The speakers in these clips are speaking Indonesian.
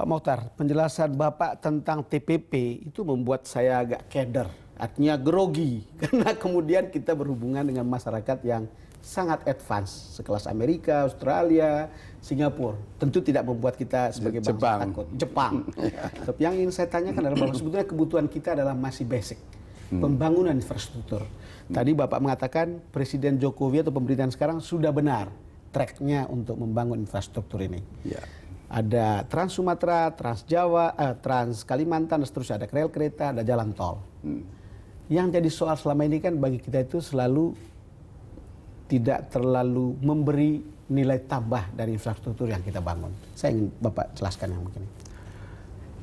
Mokhtar, penjelasan Bapak tentang TPP itu membuat saya agak keder, artinya grogi, karena kemudian kita berhubungan dengan masyarakat yang sangat advance, sekelas Amerika, Australia, Singapura. Tentu tidak membuat kita sebagai bangsa takut. Jepang. Tapi yang ingin saya tanyakan adalah bahwa sebetulnya kebutuhan kita adalah masih basic, pembangunan infrastruktur. Tadi Bapak mengatakan Presiden Jokowi atau pemerintahan sekarang sudah benar tracknya untuk membangun infrastruktur ini. Ya. Ada Trans Sumatera, Trans Jawa, Trans Kalimantan, dan seterusnya. Ada rel kereta, ada jalan tol. Yang jadi soal selama ini kan bagi kita itu selalu tidak terlalu memberi nilai tambah dari infrastruktur yang kita bangun. Saya ingin Bapak jelaskan yang begini.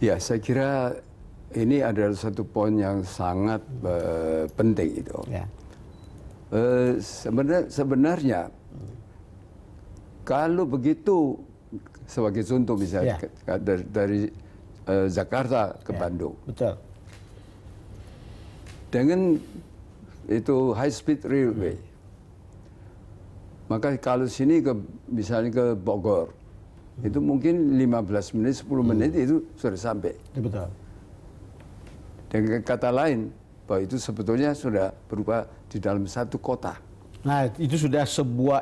Ya, saya kira ini adalah satu poin yang sangat penting itu. Ya. Sebenarnya kalau begitu, sebagai contoh misalnya dari Jakarta ke Bandung. Betul. Dengan itu high speed railway. Maka kalau sini misalnya ke Bogor, itu mungkin 15 menit, 10 menit itu sudah sampai. Betul. Dengan kata lain, bahwa itu sebetulnya sudah berupa di dalam satu kota. Nah, itu sudah sebuah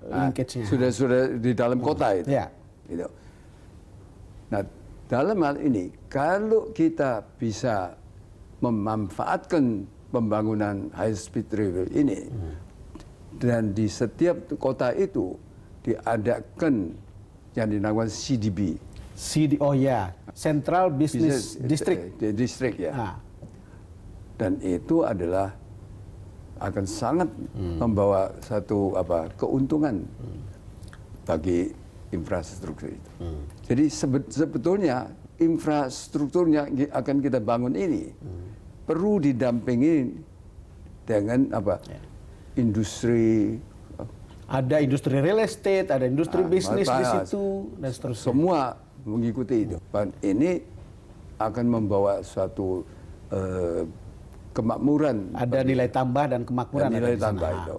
linkage-nya. Sudah di dalam kota itu. Ya. Gitu. Nah, dalam hal ini, kalau kita bisa memanfaatkan pembangunan high speed railway ini, dan di setiap kota itu diadakan yang dinamakan CDB. Central Business District. District ya. Dan itu adalah akan sangat membawa satu keuntungan bagi infrastruktur itu. Jadi sebetulnya infrastrukturnya akan kita bangun ini perlu didampingi dengan industri. Ada industri real estate, ada industri bisnis di situ, dan seterusnya. Semua mengikuti itu. Dan ini akan membawa suatu kemakmuran. Ada nilai tambah dan kemakmuran. Nilai tambah itu.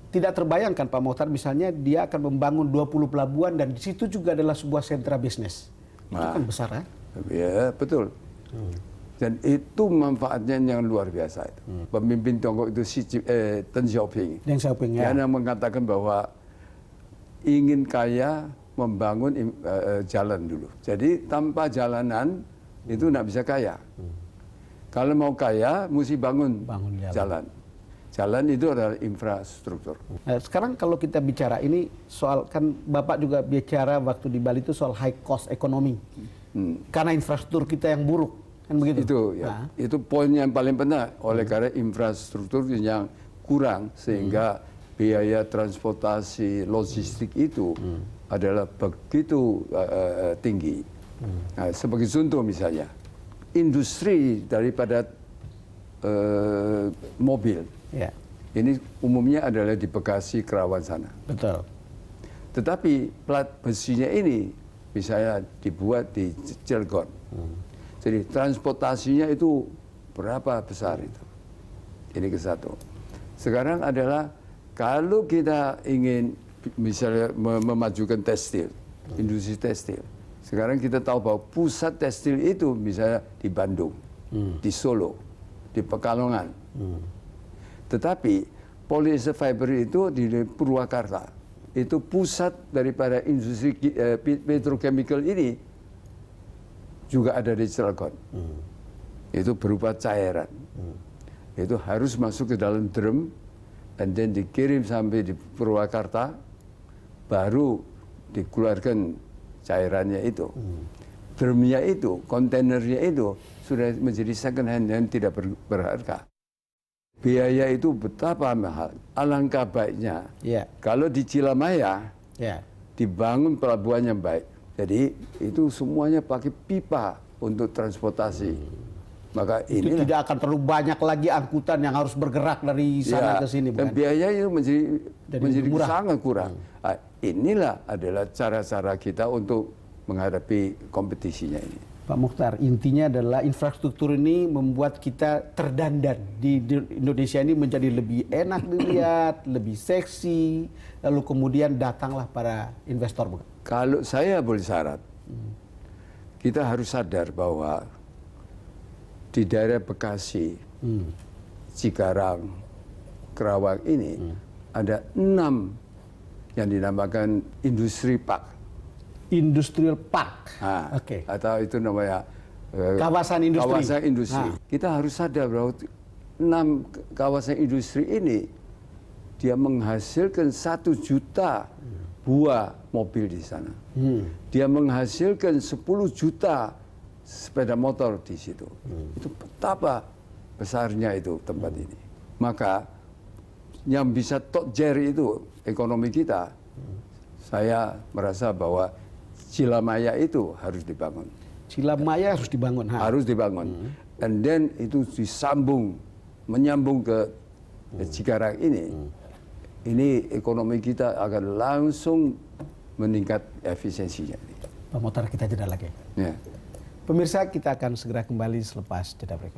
Tidak terbayangkan Pak Mokhtar, misalnya dia akan membangun 20 pelabuhan dan di situ juga adalah sebuah sentra bisnis. Itu kan besar kan? Ya, betul. Dan itu manfaatnya yang luar biasa itu. Pemimpin Tiongkok itu Deng Xiaoping. Deng Xiaoping ya. Yang mengatakan bahwa ingin kaya membangun jalan dulu. Jadi tanpa jalanan itu tidak bisa kaya. Kalau mau kaya mesti bangun jalan. Jalan itu adalah infrastruktur. Nah, sekarang kalau kita bicara ini soal, kan Bapak juga bicara waktu di Bali itu soal high cost ekonomi. Karena infrastruktur kita yang buruk, kan begitu? Itu ya. Itu poin yang paling penting. Oleh karena infrastruktur yang kurang sehingga biaya transportasi logistik itu adalah begitu tinggi. Nah, sebagai contoh misalnya, industri daripada mobil. Ya. Ini umumnya adalah di Bekasi, Kerawang sana. Betul. Tetapi plat besinya ini misalnya dibuat di Cilegon. Jadi transportasinya itu berapa besar itu? Ini ke satu. Sekarang adalah kalau kita ingin misalnya memajukan tekstil, industri tekstil. Sekarang kita tahu bahwa pusat tekstil itu misalnya di Bandung, di Solo, di Pekalongan. Tetapi polyester fiber itu di Purwakarta. Itu pusat daripada industri petrochemical ini juga ada di Cilegon. Itu berupa cairan. Itu harus masuk ke dalam drum dan then dikirim sampai di Purwakarta, baru dikeluarkan cairannya itu. Drumnya itu, kontainernya itu sudah menjadi second hand dan tidak berharga. Biaya itu betapa mahal. Alangkah baiknya kalau di Cilamaya dibangun pelabuhan yang baik. Jadi itu semuanya pakai pipa untuk transportasi. Maka itu tidak akan terlalu banyak lagi angkutan yang harus bergerak dari sana ke sini. Dan biayanya menjadi sangat kurang. Nah, inilah adalah cara-cara kita untuk menghadapi kompetisinya ini. Pak Mokhtar, intinya adalah infrastruktur ini membuat kita terdandan. Di Indonesia ini menjadi lebih enak dilihat, lebih seksi, lalu kemudian datanglah para investor. Kalau saya boleh syarat, kita harus sadar bahwa di daerah Bekasi, Cikarang, Kerawang ini ada 6 yang dinamakan industri park. Industrial Park. Nah, Oke. atau itu namanya Kawasan industri. Kawasan industri. Kita harus sadar bahwa 6 kawasan industri ini dia menghasilkan 1 juta buah mobil di sana. Dia menghasilkan 10 juta sepeda motor di situ. Itu betapa besarnya itu tempat ini. Maka yang bisa tok jeri itu ekonomi kita, saya merasa bahwa Cilamaya itu harus dibangun. Cilamaya harus dibangun. Harus dibangun. And then itu menyambung ke Cikarang ini. Ini ekonomi kita akan langsung meningkat efisiensinya. Pemotor kita jeda lagi. Ya. Pemirsa, kita akan segera kembali selepas jeda berikut.